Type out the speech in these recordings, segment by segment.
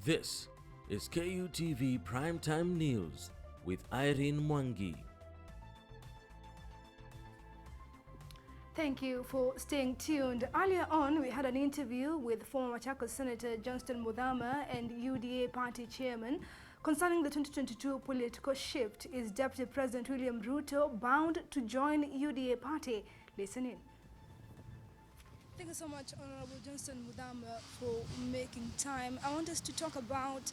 This is KUTV Primetime News with Irene Mwangi. Thank you for staying tuned. Earlier on, we had an interview with former Machakos Senator Johnston Muthama and UDA party chairman concerning the 2022 political shift. Is Deputy President William Ruto bound to join UDA party? Listen in. Thank you so much, Honorable Johnston Muthama, for making time. I want us to talk about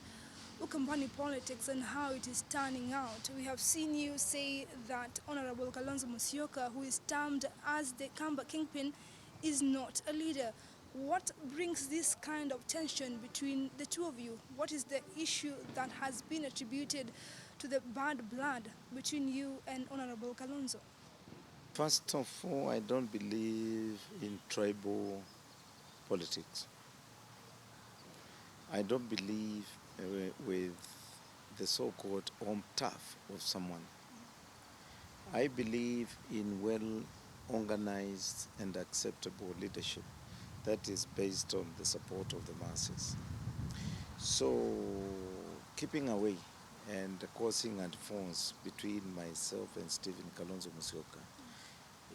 Ukambani politics and how it is turning out. We have seen you say that Honorable Kalonzo Musyoka, who is termed as the Kamba Kingpin, is not a leader. What brings this kind of tension between the two of you? What is the issue that has been attributed to the bad blood between you and Honorable Kalonzo? First of all, I don't believe in tribal politics. I don't believe with the so-called home turf of someone. I believe in well-organized and acceptable leadership that is based on the support of the masses. So keeping away and causing advance between myself and Stephen Kalonzo Musyoka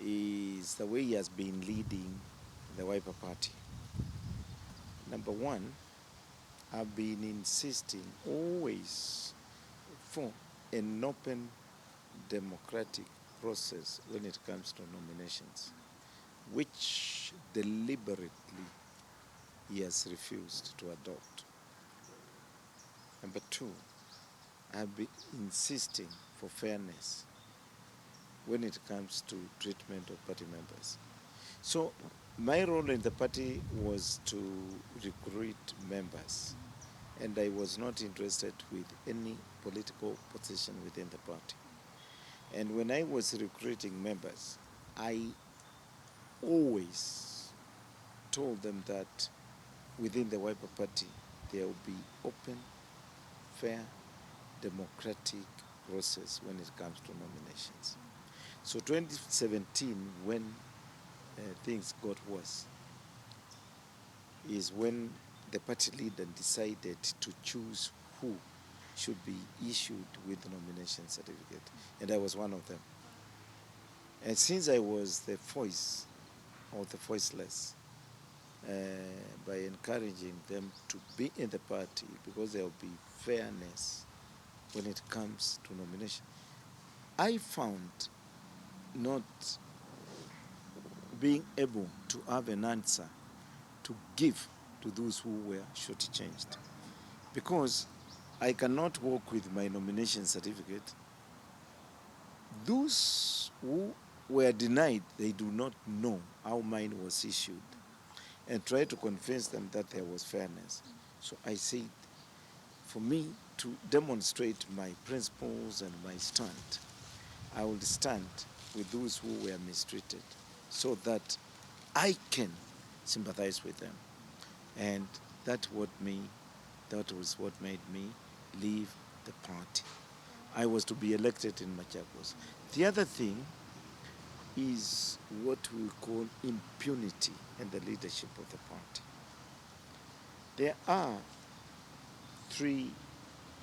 is the way he has been leading the Wiper Party. Number one, I've been insisting always for an open democratic process when it comes to nominations, which deliberately he has refused to adopt. Number two, I've been insisting for fairness when it comes to treatment of party members. So my role in the party was to recruit members, and I was not interested with any political position within the party. And when I was recruiting members, I always told them that within the Wiper Party there will be open, fair, democratic process when it comes to nominations. So 2017, when things got worse, is when the party leader decided to choose who should be issued with the nomination certificate, and I was one of them. And since I was the voice of the voiceless, by encouraging them to be in the party because there will be fairness when it comes to nomination, I found not being able to have an answer to give to those who were shortchanged. Because I cannot work with my nomination certificate. Those who were denied, they do not know how mine was issued, and try to convince them that there was fairness. So I said, for me to demonstrate my principles and my stand, I will stand with those who were mistreated so that I can sympathize with them. And that was what made me leave the party. I was to be elected in Machakos. The other thing is what we call impunity in the leadership of the party. There are three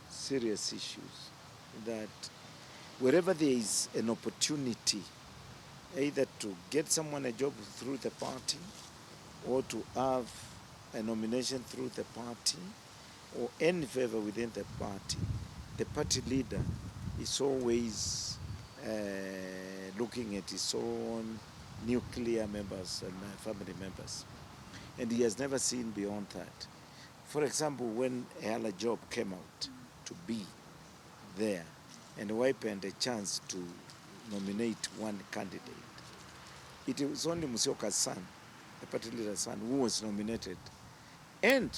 serious issues that wherever there is an opportunity, either to get someone a job through the party or to have a nomination through the party or any favor within the party leader is always looking at his own nuclear members and family members. And he has never seen beyond that. For example, when Hala Job came out to be there, and Wiper had a chance to nominate one candidate, it was only Musyoka's son, the party leader's son, who was nominated. And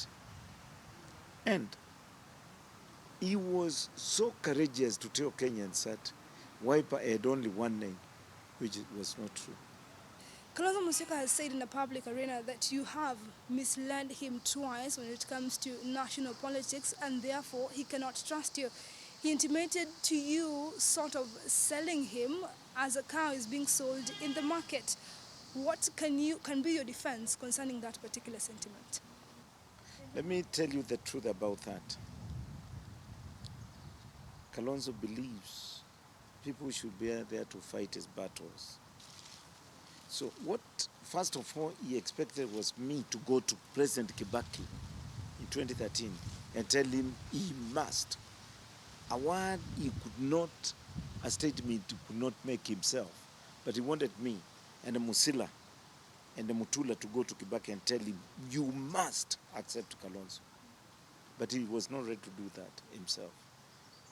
he was so courageous to tell Kenyans that Wiper had only one name, which was not true. Kalonzo Musyoka has said in the public arena that you have misled him twice when it comes to national politics, and therefore he cannot trust you. He intimated to you sort of selling him as a cow is being sold in the market. What can be your defense concerning that particular sentiment? Let me tell you the truth about that. Kalonzo believes people should be there to fight his battles. So what, first of all, he expected was me to go to President Kibaki in 2013 and tell him he must. A word he could not, a statement he could not make himself. But he wanted me and the Musila and the Mutula to go to Kibaki and tell him, you must accept Kalonzo. But he was not ready to do that himself.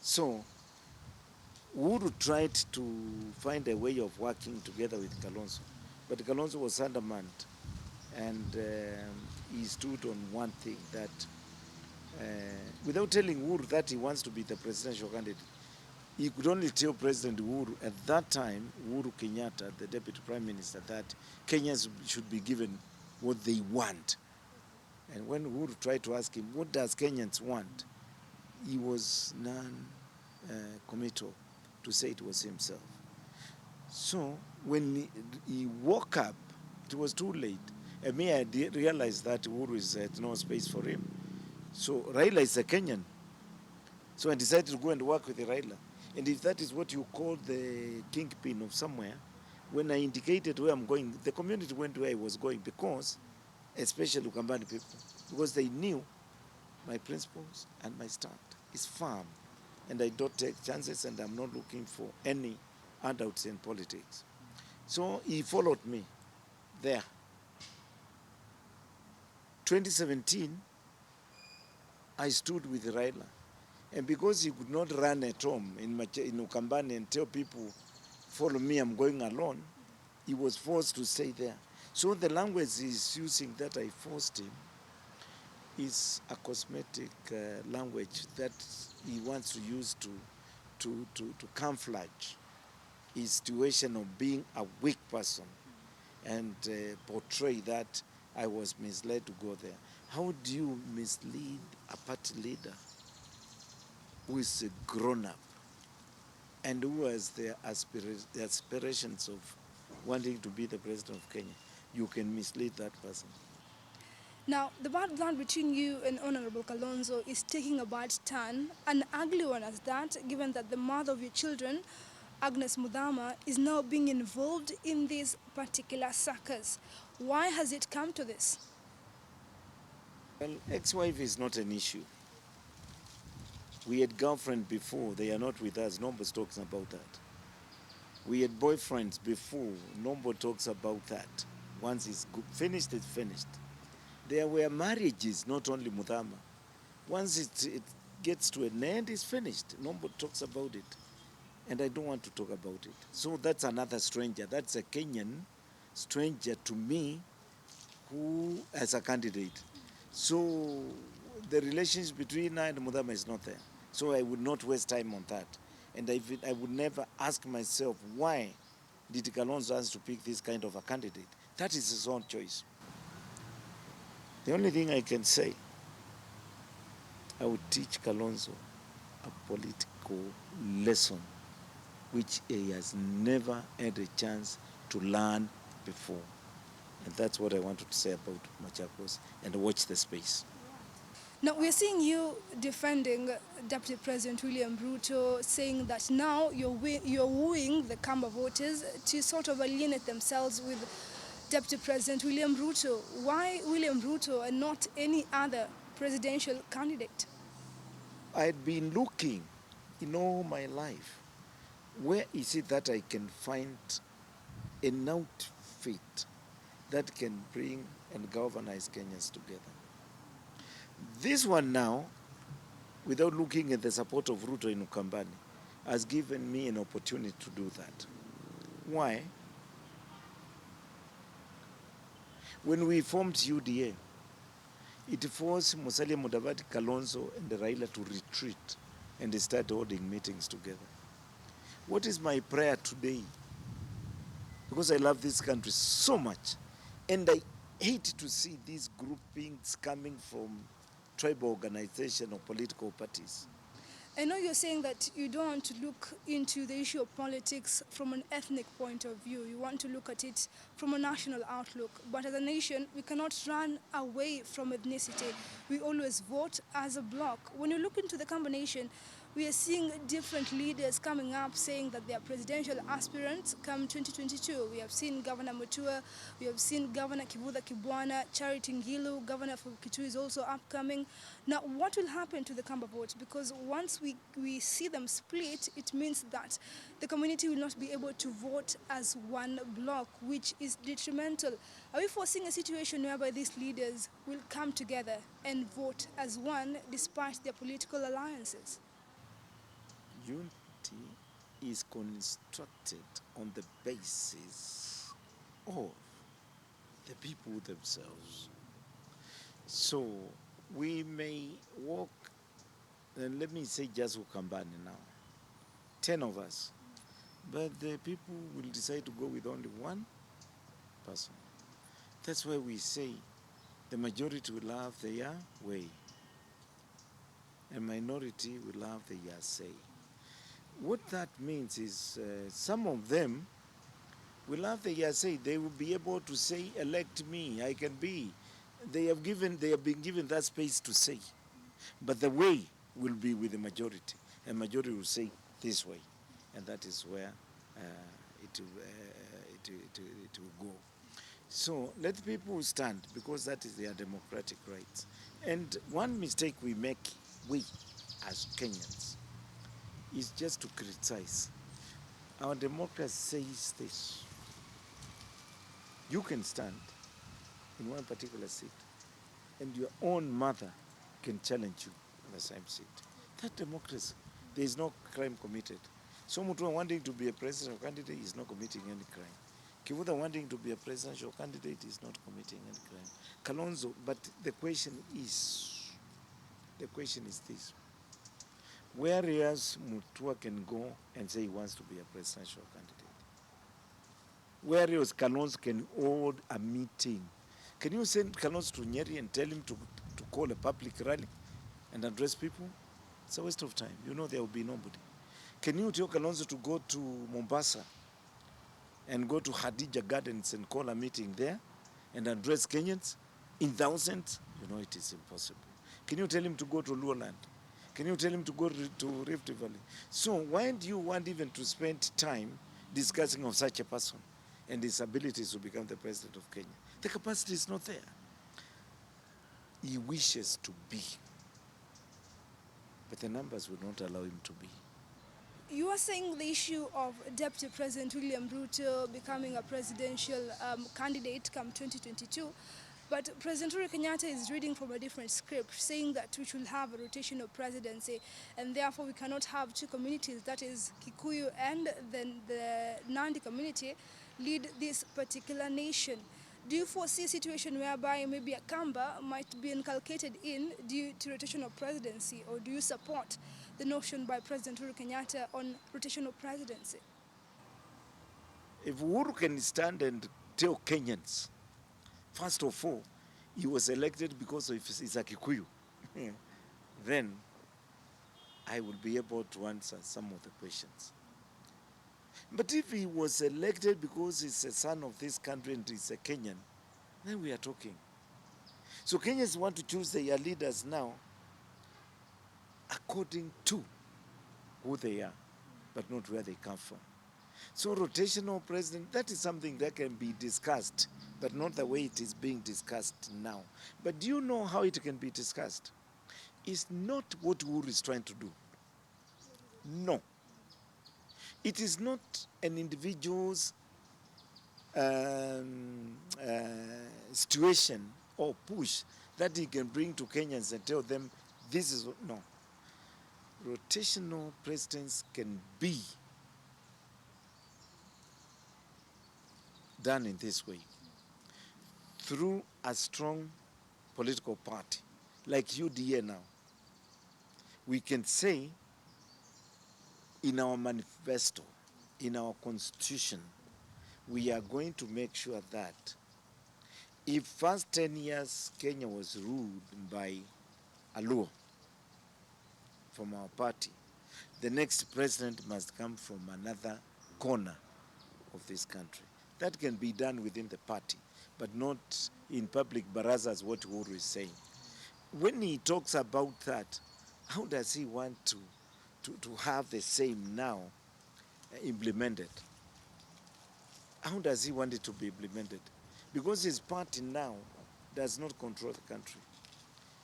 So Uhuru tried to find a way of working together with Kalonzo. But Kalonzo was undermined, and he stood on one thing, that without telling Uhuru that he wants to be the presidential candidate, he could only tell President Uhuru at that time, Uhuru Kenyatta, the Deputy Prime Minister, that Kenyans should be given what they want. And when Uhuru tried to ask him, what does Kenyans want? He was non-committal to say it was himself. So when he woke up, it was too late. And me, I realized that Uhuru had no space for him. So Raila is a Kenyan. So I decided to go and work with Raila. And if that is what you call the kingpin of somewhere, when I indicated where I'm going, the community went where I was going, because, especially Ukambani people, because they knew my principles and my stand is firm. And I don't take chances, and I'm not looking for any handouts in politics. So he followed me there. 2017, I stood with Raila. And because he could not run at home in Ukambani and tell people, follow me, I'm going alone, he was forced to stay there. So the language he's using that I forced him is a cosmetic language that he wants to use to camouflage his situation of being a weak person and portray that I was misled to go there. How do you mislead a party leader who is a grown-up and who has the aspirations of wanting to be the president of Kenya? You can mislead that person. Now, the bad blood between you and Honorable Kalonzo is taking a bad turn, an ugly one as that, given that the mother of your children, Agnes Mudhama, is now being involved in this particular circus. Why has it come to this? Well, ex-wife is not an issue. We had girlfriend before, they are not with us, nobody talks about that. We had boyfriends before, nobody talks about that. Once it's finished, it's finished. There were marriages, not only Mudhama. Once it gets to an end, it's finished. Nobody talks about it. And I don't want to talk about it. So that's another stranger. That's a Kenyan stranger to me who as a candidate. So the relationship between I and Mudhama is not there. So I would not waste time on that. And I would never ask myself, why did Kalonzo ask to pick this kind of a candidate? That is his own choice. The only thing I can say, I would teach Kalonzo a political lesson which he has never had a chance to learn before. And that's what I wanted to say about Machakos, and watch the space. Now, we're seeing you defending Deputy President William Ruto, saying that now you're wooing the Kamba voters to sort of alienate themselves with Deputy President William Ruto. Why William Ruto and not any other presidential candidate? I had been looking in all my life, where is it that I can find an outfit that can bring and galvanize Kenyans together? This one now, without looking at the support of Ruto in Ukambani, has given me an opportunity to do that. Why? When we formed UDA, it forced Musalia Mudavadi, Kalonzo, and Raila to retreat and start holding meetings together. What is my prayer today? Because I love this country so much, and I hate to see these groupings coming from tribal organizations or political parties. I know you're saying that you don't want to look into the issue of politics from an ethnic point of view. You want to look at it from a national outlook. But as a nation, we cannot run away from ethnicity. We always vote as a bloc. When you look into the combination, we are seeing different leaders coming up saying that they are presidential aspirants come 2022. We have seen Governor Mutua, we have seen Governor Kivutha Kibwana, Charity Ngilu, Governor for Kitui is also upcoming. Now, what will happen to the Kamba vote? Because once we see them split, it means that the community will not be able to vote as one bloc, which is detrimental. Are we foreseeing a situation whereby these leaders will come together and vote as one despite their political alliances? Unity is constructed on the basis of the people themselves. So we may walk, and let me say just Ukambani now, 10 of us, but the people will decide to go with only one person. That's why we say the majority will have their way, and minority will have their say. What that means is some of them will have their say. They will be able to say, elect me, I can be. They have been given that space to say. But the way will be with the majority. And majority will say this way. And that is where it will go. So let people stand, because that is their democratic rights. And one mistake we make, we as Kenyans, is just to criticize. Our democracy says this: you can stand in one particular seat, and your own mother can challenge you in the same seat. That democracy, there is no crime committed. So Mutua wanting to be a presidential candidate is not committing any crime. Kivutha wanting to be a presidential candidate is not committing any crime. Kalonzo, but the question is this: whereas Mutua can go and say he wants to be a presidential candidate, whereas Kalonzo can hold a meeting. Can you send Kalonzo to Nyeri and tell him to call a public rally and address people? It's a waste of time. You know there will be nobody. Can you tell Kalonzo to go to Mombasa and go to Hadija Gardens and call a meeting there and address Kenyans in thousands? You know it is impossible. Can you tell him to go to Luoland? Can you tell him to go to Rift Valley? So why do you want even to spend time discussing of such a person and his abilities to become the president of Kenya? The capacity is not there. He wishes to be, but the numbers will not allow him to be. You are saying the issue of Deputy President William Ruto becoming a presidential candidate come 2022, but President Uhuru Kenyatta is reading from a different script, saying that we should have a rotational presidency, and therefore we cannot have two communities, that is Kikuyu and then the Nandi community, lead this particular nation. Do you foresee a situation whereby maybe a Kamba might be inculcated in due to rotational presidency, or do you support the notion by President Uhuru Kenyatta on rotational presidency? If Uhuru can stand and tell Kenyans, first of all, he was elected because of his Kikuyu, then I will be able to answer some of the questions. But if he was elected because he's a son of this country and he's a Kenyan, then we are talking. So Kenyans want to choose their leaders now according to who they are, but not where they come from. So rotational president, that is something that can be discussed, but not the way it is being discussed now. But do you know how it can be discussed? It's not what Uhuru is trying to do. No. It is not an individual's situation or push that he can bring to Kenyans and tell them this is what, no. Rotational presidents can be done in this way, through a strong political party like UDA now. We can say in our manifesto, in our constitution, we are going to make sure that if first 10 years Kenya was ruled by a law from our party, the next president must come from another corner of this country. That can be done within the party, but not in public barazas, what Uhuru is saying. When he talks about that, how does he want to have the same now implemented? How does he want it to be implemented? Because his party now does not control the country,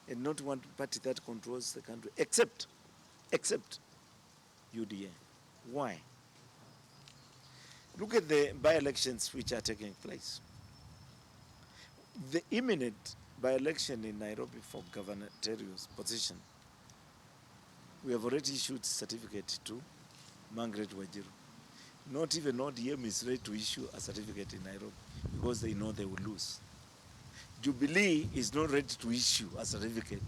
and not one party that controls the country, except UDA. Why? Look at the by-elections which are taking place. The imminent by-election in Nairobi for gubernatorial position, we have already issued certificate to Margaret Wajiru. Not even ODM is ready to issue a certificate in Nairobi because they know they will lose. Jubilee is not ready to issue a certificate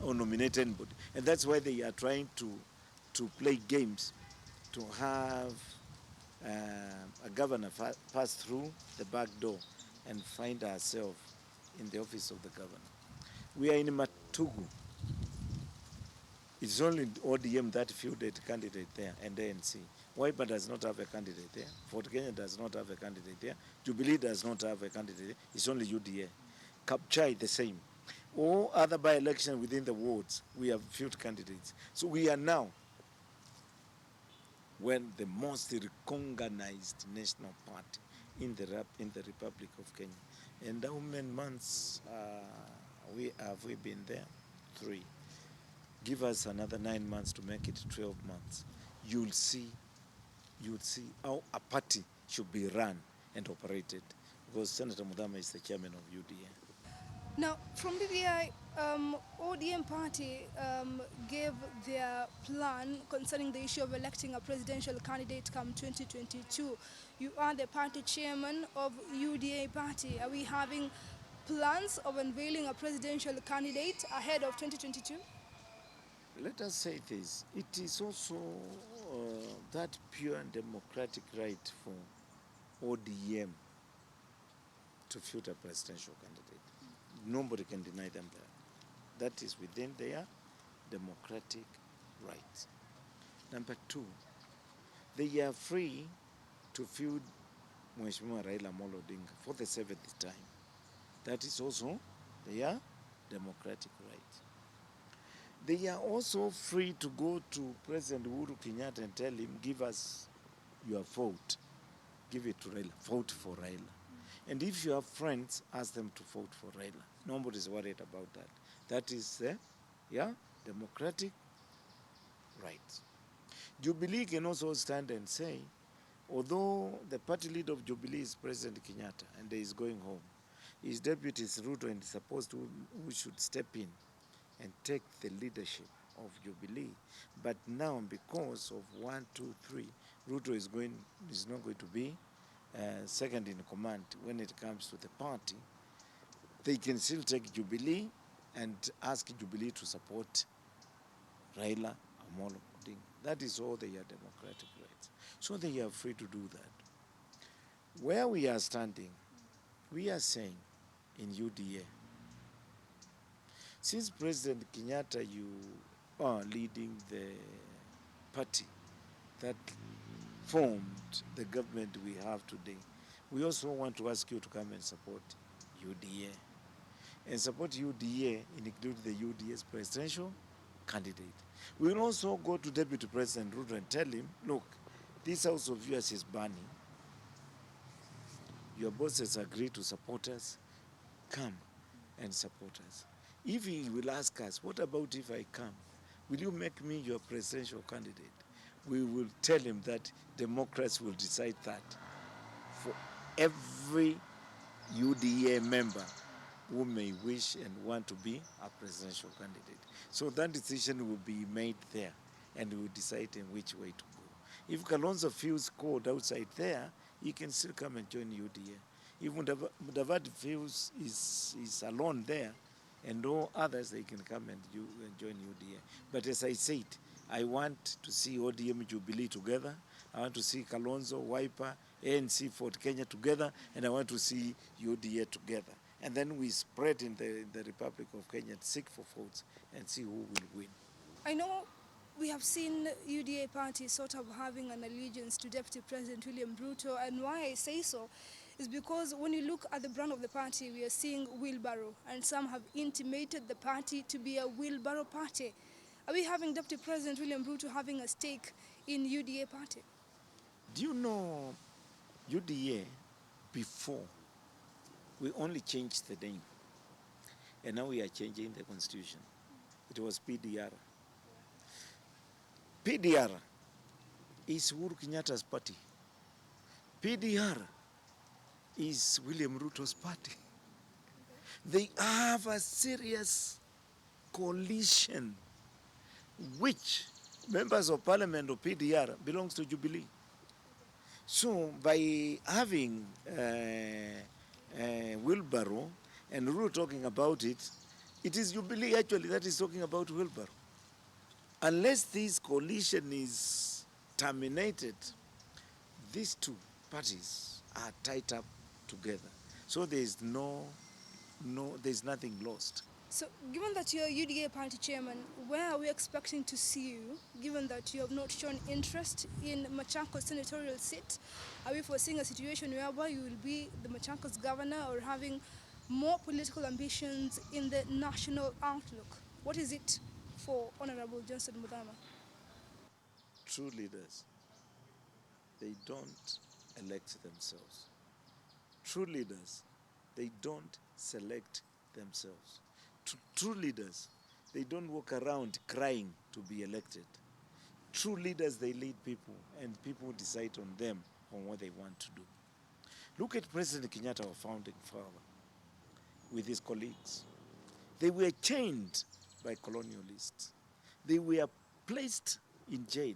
or nominate anybody. And that's why they are trying to play games to have a governor pass through the back door and find ourselves in the office of the governor. We are in Matugu. It's only ODM that fielded candidate there and ANC. Wiper does not have a candidate there. Fort Kenya does not have a candidate there. Jubilee does not have a candidate there. It's only UDA. Kapchai, the same. All other by-election within the wards, we have few candidates. So we are now when the most recognized national party in the Republic of Kenya. And how many months have we been there? 3. Give us another 9 months to make it 12 months. You'll see how a party should be run and operated, because Senator Mudama is the chairman of UDA. Now, from BBI, ODM party gave their plan concerning the issue of electing a presidential candidate come 2022. You are the party chairman of UDA party. Are we having plans of unveiling a presidential candidate ahead of 2022? Let us say this. It is also that pure and democratic right for ODM to field a presidential candidate. Nobody can deny them that. That is within their democratic rights. Number 2, they are free to field Mheshimiwa Raila Amolo Odinga for the 7th time. That is also their democratic right. They are also free to go to President Uhuru Kenyatta and tell him, give us your vote. Give it to Raila. Vote for Raila. And if you have friends, ask them to vote for Raila. Nobody's worried about that. That is democratic rights. Jubilee can also stand and say, although the party leader of Jubilee is President Kenyatta and he is going home, his deputy is Ruto and is supposed to, who should step in and take the leadership of Jubilee. But now, because of 1, 2, 3, Ruto is not going to be second in command when it comes to the party. They can still take Jubilee and ask Jubilee to support Raila Amolo Odinga. That is all their democratic rights. So they are free to do that. Where we are standing, we are saying in UDA, since President Kenyatta, you are leading the party that formed the government we have today, we also want to ask you to come and support UDA. And support UDA and include the UDA's presidential candidate. We will also go to Deputy President Ruto and tell him, look, this house of yours is burning. Your bosses agree to support us. Come and support us. If he will ask us, what about if I come? Will you make me your presidential candidate? We will tell him that Democrats will decide that for every UDA member who may wish and want to be a presidential candidate. So that decision will be made there, and we will decide in which way to go. If Kalonzo feels cold outside there, he can still come and join UDA. If Mudavadi feels is alone there, and all others, they can come and join UDA. But as I said, I want to see ODM Jubilee together. I want to see Kalonzo, Wiper, ANC, Fort Kenya together, and I want to see UDA together. And then we spread in the Republic of Kenya, seek for votes, and see who will win. I know We have seen UDA party sort of having an allegiance to Deputy President William Ruto, and why I say so is because when you look at the brand of the party, we are seeing wheelbarrow, and some have intimated the party to be a wheelbarrow party. Are we having Deputy President William Ruto having a stake in UDA party? Do you know UDA before we only changed the name, and now we are changing the constitution? It was PDR. PDR is Uhuru Kenyatta's party. PDR is William Ruto's party. They have a serious coalition which members of parliament of PDR belongs to Jubilee. So by having wheelbarrow and Ruto talking about it, it is Jubilee actually that is talking about wheelbarrow. Unless this coalition is terminated, these two parties are tied up together. So there's there's nothing lost. So, given that you're UDA party chairman, where are we expecting to see you, given that you have not shown interest in Machakos senatorial seat? Are we foreseeing a situation whereby you will be the Machakos governor or having more political ambitions in the national outlook? What is it for Honorable Johnson Muthama? True leaders, they don't elect themselves. True leaders, they don't select themselves. True leaders, they don't walk around crying to be elected. True leaders, they lead people, and people decide on them on what they want to do. Look at President Kenyatta, our founding father, with his colleagues. They were chained by colonialists. They were placed in jail.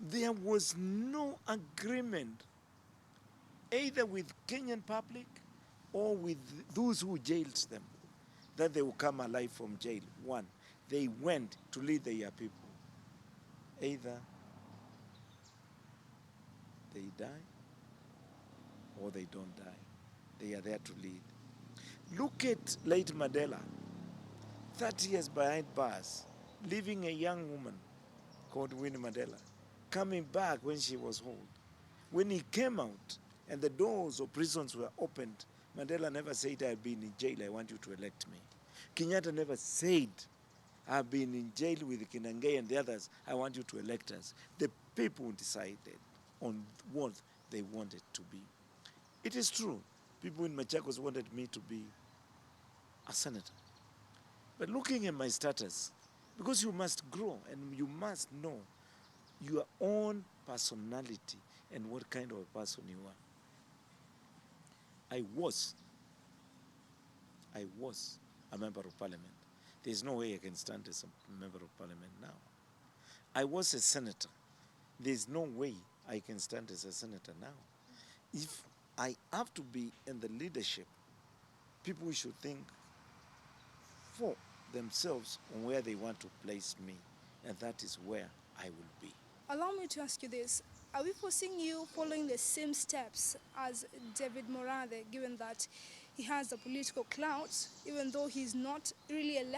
There was no agreement either with Kenyan public or with those who jailed them that they will come alive from jail. One, they went to lead their people. Either they die or they don't die. They are there to lead. Look at late Mandela, 30 years behind bars, leaving a young woman called Winnie Mandela, coming back when she was old. When he came out and the doors of prisons were opened, Mandela never said, I've been in jail, I want you to elect me. Kenyatta never said, I've been in jail with Kinangay and the others, I want you to elect us. The people decided on what they wanted to be. It is true, people in Machakos wanted me to be a senator. But looking at my status, because you must grow and you must know your own personality and what kind of a person you are. I was a member of parliament. There's no way I can stand as a member of parliament now. I was a senator. There's no way I can stand as a senator now. If I have to be in the leadership, people should think for themselves on where they want to place me, and that is where I will be. Allow me to ask you this. Are we foreseeing you following the same steps as David Morathe, given that he has a political clout, even though he's not really an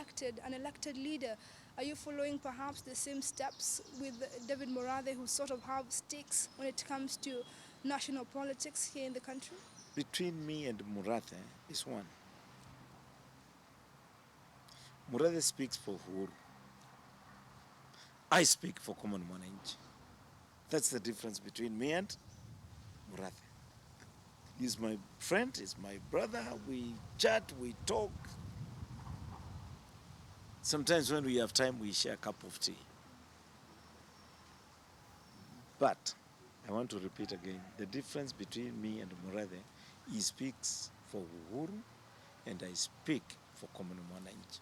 elected leader? Are you following perhaps the same steps with David Morathe, who sort of have stakes when it comes to national politics here in the country? Between me and Morathe is one. Morathe speaks for Uhuru. I speak for common Mwananchi. That's the difference between me and Morathe. He's my friend, he's my brother, we chat, we talk. Sometimes when we have time, we share a cup of tea. But I want to repeat again, the difference between me and Morathe, he speaks for Uhuru and I speak for common Mwananchi.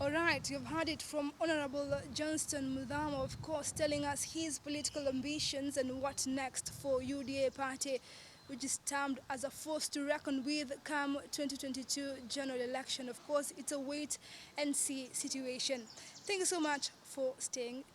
All right, you've heard it from Honorable Johnston Muthama, of course, telling us his political ambitions and what next for UDA party, which is termed as a force to reckon with come 2022 general election. Of course, it's a wait and see situation. Thank you so much for staying